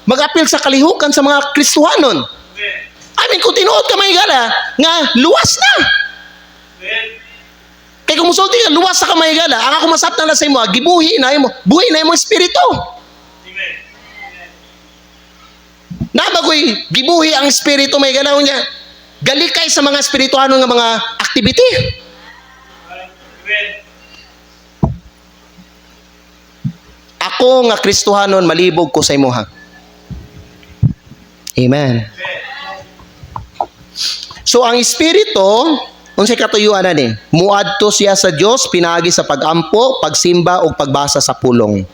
mag-apil sa kalihukan sa mga Kristuhanon. I mean, kung tinuod ka mga higala, nga luwas na. Kaya kung musulti ka, luwas sa kamay gala, ang ako masaptan na sa imo, gibuhi na imo, buhi na imo espiritu. Nabagoy, gibuhi ang espiritu may galaw niya. Galikay sa mga espirituano nga mga activity. Ako nga Kristohanon, malibog ko sa imo ha. Amen. So ang espiritu, unsay katuyuan na ni? Muadto siya sa Dios pinaagi sa pagampo, pagsimba o pagbasa sa pulong.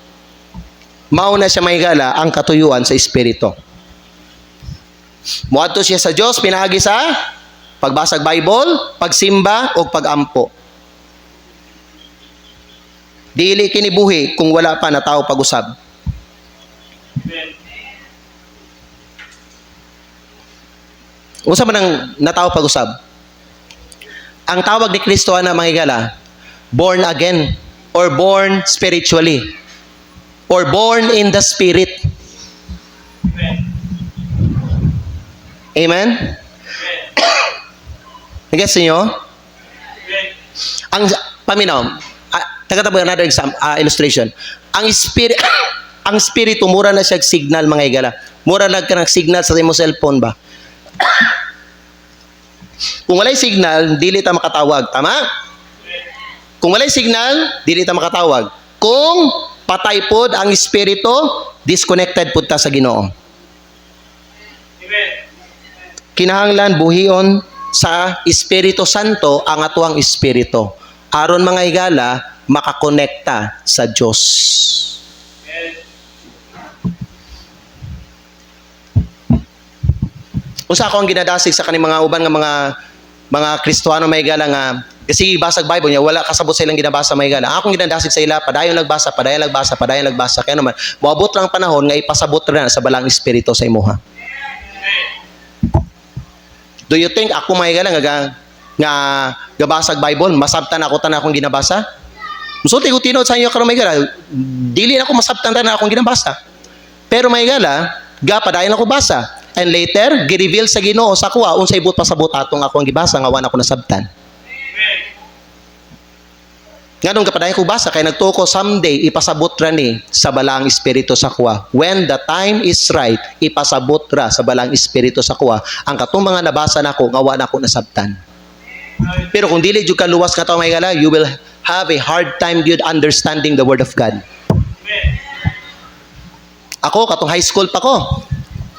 Mao na siya mahigala ang katuyuan sa espiritu. Muadto siya sa Dios pinaagi sa pagbasag Bible, pagsimba o pagampo. Dili kini buhi kung wala pa na tao pag-usab. Unsa man ang natawo pag-usab? Ang tawag ni Kristo na mga higala, born again or born spiritually or born in the Spirit. Amen? Nag-gets niyo? Ang paminaw, tagatabo another illustration. Ang spirit ang spirito mura na siya signal mga higala. Mura na ka ng signal sa imong cellphone ba? Kung walay signal, dili ta makatawag. Tama? Kung walay signal, dili ta makatawag. Kung patay pod ang espiritu, disconnected pod ta sa Ginoo. Kinahanglan buhion sa Espiritu Santo ang atuang espiritu. Aron mga higala, makakonekta sa Dios. Usa ako ang ginadasig sa kaning mga uban nga mga Kristiyano may higala nga kasi basag Bible niya wala kasabot sa ilang ginabasa may higala. Akong ginadasig sa ila padayon nagbasa kaya naman moabot lang panahon nga ipasabot ra sa balang espiritu sa imuha. Do you think ako may higala nga gabasag Bible masabtan ako tanan akong ginabasa? Musulti ko tinod sa inyo karon may higala dili na ako masabtan tanan akong ginabasa. Pero may higala padayon ako basa. And later, gi-reveal sa Ginoo sa kuha, unsay but pasabot atong ako ang gibasa, nga wala ako nasabtan. Nga nung kapadayon ko basa, kay nagtuko someday, ipasabot ra ni sa balang espiritu sa kuha. When the time is right, ipasabot ra sa balang espiritu sa kuha. Ang katong mga nabasa nako, nga wala ako nasabtan. Pero kung dili jud ka luwas nga taong mahigala, you will have a hard time yun understanding the Word of God. Ako, katong high school pa ko,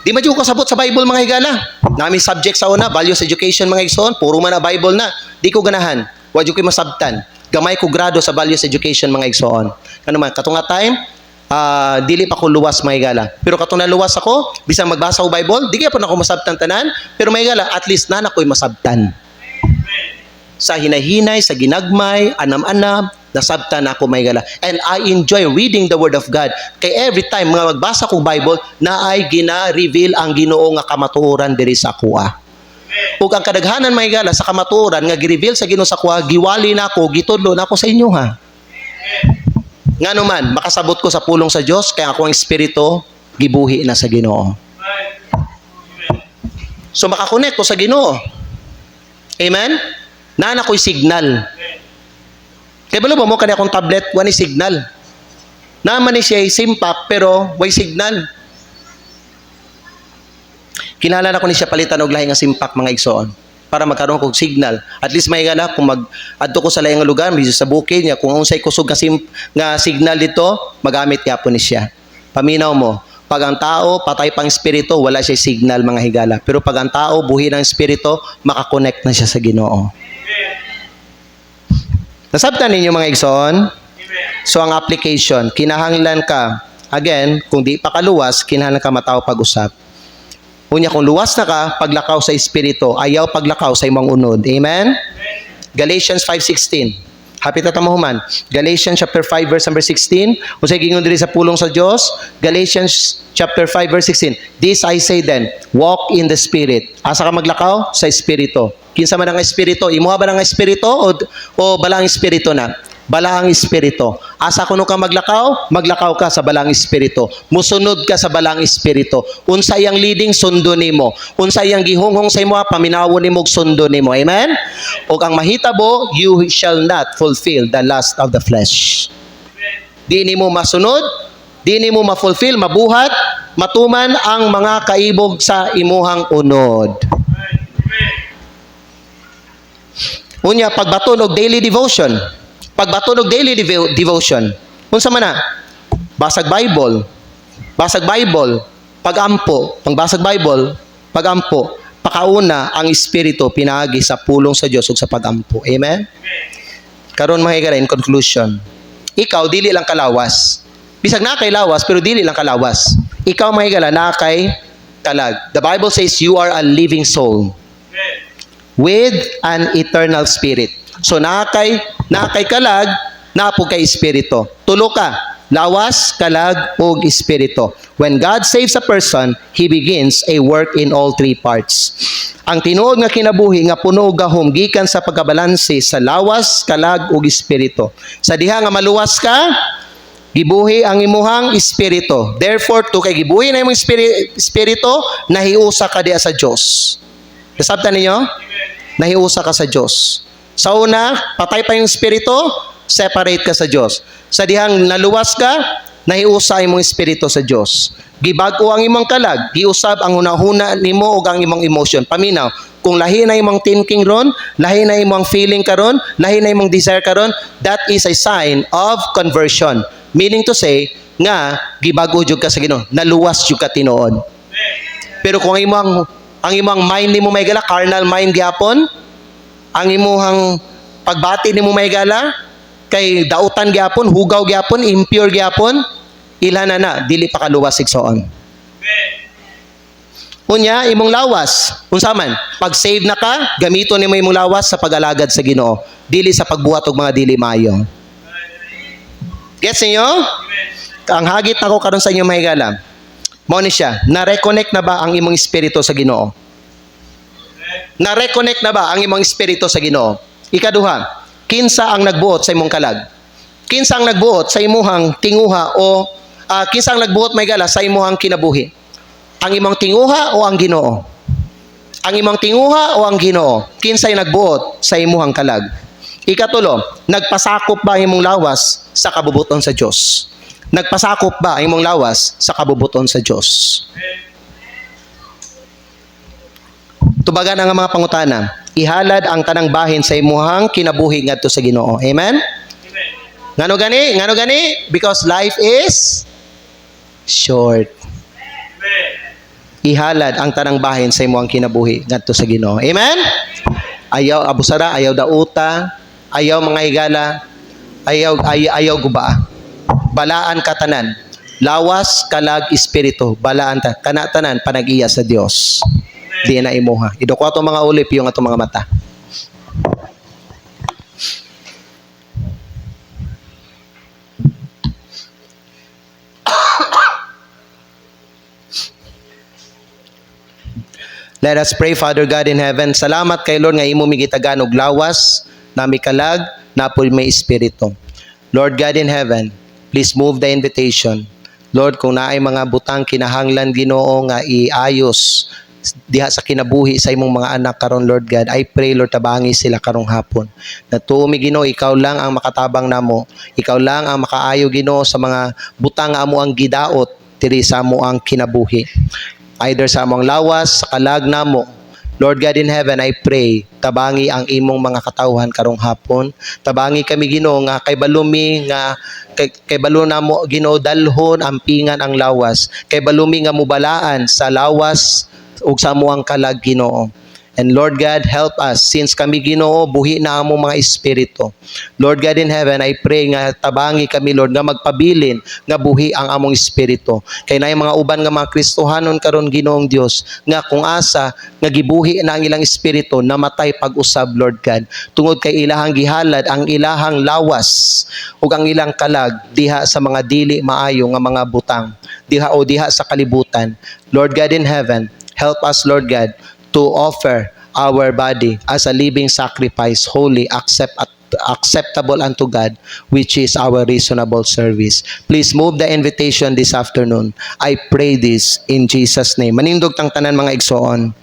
di man jud ko kasabot sa Bible mga higala. Nami subject sa una, values education mga igsoon, puro man na Bible na. Di ko ganahan. Wa jud ko masabtan. Gamay ko grado sa values education mga igsoon. Ano man, katong nga time, dili pa ko luwas mga higala. Pero katong naluwas ako, bisang magbasa ko Bible, di kaya po na ako masabtan tanan, pero mga higala, at least na ako'y masabtan. Sa hinahinay, sa ginagmay, anam-anam, nasabtan ako may gala. And I enjoy reading the Word of God. Kay every time mga magbasa kong Bible, na ay gina-reveal ang Ginoo nga kamatuoran diri sa kuha. Ug ang kadaghanan may gala sa kamatuoran nga gi-reveal sa Ginoo sa kuha, giwali na ako, gitudlo na ako sa inyo ha. Ngano man, makasabot ko sa pulong sa Dios, kaya ako ang espiritu gibuhi na sa Ginoo. So makakonect ko sa Ginoo. Amen? Naan ako'y signal. Kaya balo ba mo kani akong tablet, wani signal. Naman ni siya simpak, pero way signal. Kinahanglan ako ni siya palitan og lahi nga simpak mga igsoon para magkaroon kog signal. At least may gala kung adto ko sa lahi nga lugar, bisan sa bukid niya, kung unsay kusog nga signal dito, magamit gyapon ni siya. Paminaw mo, pag ang tao patay pang espiritu, wala siya signal mga higala. Pero pag ang tao buhi ng espiritu, makakonect na siya sa Ginoo. Nasabtan ninyo mga igsoon? So ang application, kinahanglan ka, again, kung di pa kaluwas, kinahanglan ka mataw pag-usap. Unya, kung luwas na ka, paglakaw sa espiritu, ayaw paglakaw sa imong unod. Amen? Galatians 5:16. Hapit na tamahuman. Galatians chapter 5 verse number 16. Kung sa gingon diri sa pulong sa Dios, Galatians chapter 5 verse 16. This I say then, walk in the Spirit. Asa ka maglakaw? Sa espiritu. Kinsa man ang espiritu? Imuha ba ang espiritu o balang espiritu na? Balang espiritu. Asa kuno ka maglakaw? Maglakaw ka sa balang espiritu. Musunod ka sa balang espiritu. Unsa iyang leading, sundo nimo. Unsa iyang gihunghong sa imo, paminawon nimo, sundo nimo. Amen? O ang mahitabo, you shall not fulfill the lust of the flesh. Di nimo masunod, di nimo ma-fulfill, mabuhat, matuman ang mga kaibog sa imuhang unod. Unya, pagbaton og daily devotion. Pagbaton og daily devotion. Unsa man na? Basag Bible. Basag Bible. Pagampo. Pagbasag Bible, pagampo. Pakauna ang espiritu pinaagi sa pulong sa Dios ug sa pagampo. Amen? Karon mga higala, in conclusion. Ikaw dili lang kalawas. Bisag na kay lawas pero dili lang kalawas. Ikaw mga higala na kay kalag. The Bible says you are a living soul with an eternal spirit. So nakay kalag, napo kay espiritu. Tulo ka, lawas, kalag, ug espiritu. When God saves a person, He begins a work in all three parts. Ang tinuod nga kinabuhi nga puno og gahom gikan sa pagkabalanse sa lawas, kalag, ug espiritu. Sa diha nga maluwas ka, gibuhi ang imuhang espiritu. Therefore, to kay gibuhi na imong espiritu, nahiusa ka diha sa Dios. Nasabtan ninyo? Nahiusa ka sa Dios. Sa una, patay pa yung espiritu, separate ka sa Diyos. Sa dihang naluwas ka, nahiusa imong espiritu sa Diyos. Gibago ang imong kalag, giusab ang hunahuna nimo o ang imong emotion. Paminaw, kung lahi na imong thinking ron, lahi na imong feeling karon, lahi na imong desire karon, that is a sign of conversion. Meaning to say, nga, gibago jud ka sa Ginoo, naluwas jud ka tinuod. Pero kung ang imong mind nimo may gala, carnal mind gyapon, ang imuhang pagbati nimo may gala kay dautan gyapon, hugaw gyapon, impure gyapon, ilhan na dili pa kaluwas igsoon. Unya imong lawas, unsa man, pag save na ka, gamiton nimo imong lawas sa pag-alagad sa Ginoo, dili sa pagbuhat og mga dili maayo. Gets niyo? Ang hagit nako karon sa inyo may gala. Mao ni siya, na-reconnect na ba ang imong espiritu sa Ginoo? Na-reconnect na ba ang imong espiritu sa Ginoo? Ikaduha, kinsa ang nagbuot sa imong kalag? Kinsa ang nagbuot sa imuhang tinguha o kinsa ang nagbuot may gala sa imuhang kinabuhi? Ang imong tinguha o ang Ginoo? Ang imong tinguha o ang Ginoo? Kinsay nagbuot sa imuhang kalag? Ikatulo, nagpasakop ba ang imong lawas sa kabubuton sa Dios? Nagpasakop ba ang imong lawas sa kabubuton sa Dios? Tubagan ang mga pangutana. Ihalad ang tanang bahin sa imuhang kinabuhi ngadto sa Ginoo. Amen? Ngano gani? Ngano gani? Because life is short. Ihalad ang tanang bahin sa imuhang kinabuhi ngadto sa Ginoo. Amen? Ayaw abusara, ayaw dauta, ayaw mga higala, ayaw guba. Balaan katanan. Lawas, kalag, espiritu. Balaan ta. Kanatanan, panag-iya sa Dios. Di na imuha. Idukwa itong mga ulip yung itong mga mata. Let us pray, Father God in heaven. Salamat kay Lord nga imo migitagan og lawas, nami kalag, napoy may espiritu. Lord God in heaven, please move the invitation. Lord, kung naay mga butang kinahanglan Ginoo nga iayos diha sa kinabuhi sa imong mga anak karon, Lord God, I pray, Lord, tabangi sila karong hapon. Natumi Ginoo, ikaw lang ang makatabang namo. Ikaw lang ang makaayo Ginoo sa mga butang nga amo ang gidaot diri sa amo ang kinabuhi. Either sa among lawas, sa kalag namo. Lord God in heaven, I pray, tabangi ang imong mga katawhan karong hapon. Tabangi kami Ginoo nga kay balumi nga kay balo namo Ginoo dalhon ampingan ang lawas. Kay balumi nga mubalaan sa lawas ug sa amo ang kalag Ginoo. And Lord God, help us since kami Ginoo buhi na amo mga espiritu. Lord God in heaven, I pray nga tabangi kami Lord nga magpabilin nga buhi ang among espiritu. Kay naay mga uban nga mga Kristohanon karon Ginoong Dios nga kung asa nga gibuhi na ang ilang espiritu namatay pag-usab Lord God. Tungod kay ilahang gihalad ang ilahang lawas ug ang ilang kalag diha sa mga dili maayo nga mga butang. Diha sa kalibutan. Lord God in heaven, help us Lord God to offer our body as a living sacrifice, holy, acceptable unto God, which is our reasonable service. Please move the invitation this afternoon. I pray this in Jesus' name. Manindog tang tanan mga igsoon.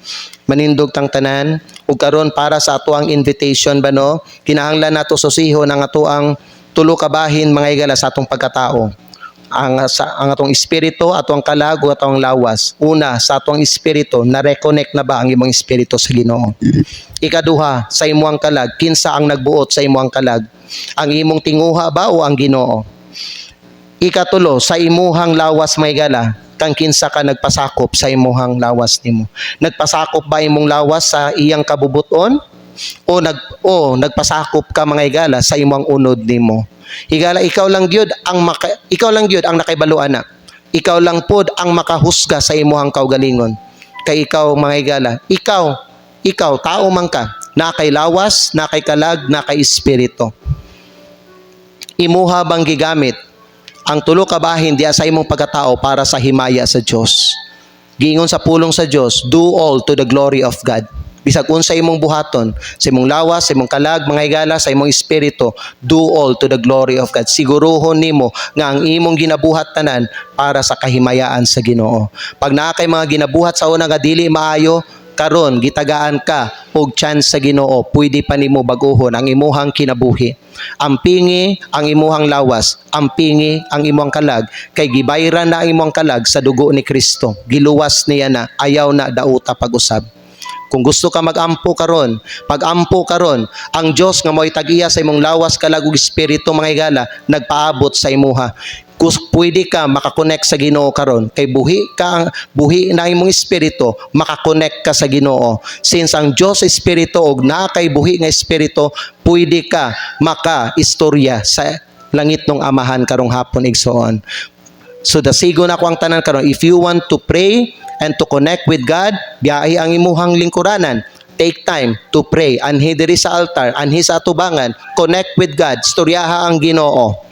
Manindog tang tanan. Ug karon para sa ato ang invitation ba no, kinahanglan nato susihon ang ato ang tulo ka bahin mga igala sa atong pagkatao. Ang atong espiritu, atong kalag, o atong lawas. Una, sa atong espiritu, na-reconnect na ba ang imong espiritu sa Ginoo? Ikaduha, sa imong kalag, kinsa ang nagbuot sa imong kalag? Ang imong tinguha ba o ang Ginoo? Ikatulo, sa imuhang lawas may gala, kang kinsa ka nagpasakop sa imuhang lawas nimo? Nagpasakop ba imong lawas sa iyang kabubuton? O nagpasakop ka mga igala sa imong unod nimo? Higala ikaw lang gyud ang nakaibaluan na. Ikaw lang pod ang makahusga sa imuhang kaugalingon. Kay ikaw mga higala, ikaw tao man ka, na kay lawas, na kay kalag, na kay espiritu. Imuha bang gigamit ang tulo ka bahin diya sa imong pagkatao para sa himaya sa Dios? Giingon sa pulong sa Dios, do all to the glory of God. Bisag unsa imong buhaton, sa imong lawas, sa imong kalag, mga higala, sa imong espiritu, do all to the glory of God. Siguruhon nimo nga ang imong ginabuhat tanan para sa kahimayaan sa Ginoo. Pag naa kay mga ginabuhat sa una nga dili maayo, karon gitagaan ka og chance sa Ginoo, pwede pa nimo baguhon ang imuhang kinabuhi. Ampingi ang imuhang lawas, ampingi ang imuhang kalag, kay gibayran na ang imuhang kalag sa dugo ni Kristo. Giluwas niya na, ayaw na dauta pag-usab. Kung gusto ka mag-ampo karon, pag-ampo karon, ang Dios nga mo'y tag-iya sa imong lawas, kalag ug espiritu mga higala, nagpaabot sa imuha. Kung pwede ka makakonect sa Ginoo karon, kay buhi na imong espiritu, makakonect ka sa Ginoo. Since ang Dios espiritu og naa kay buhi nga espiritu, pwede ka maka-istorya sa langit ng amahan karong hapon igsoon. So dasigo na ko ang tanan karon, if you want to pray and to connect with God, biyahe ang imuhang lingkuranan. Take time to pray. Anhi diri sa altar, anhi sa atubangan, connect with God, storyaha ang Ginoo.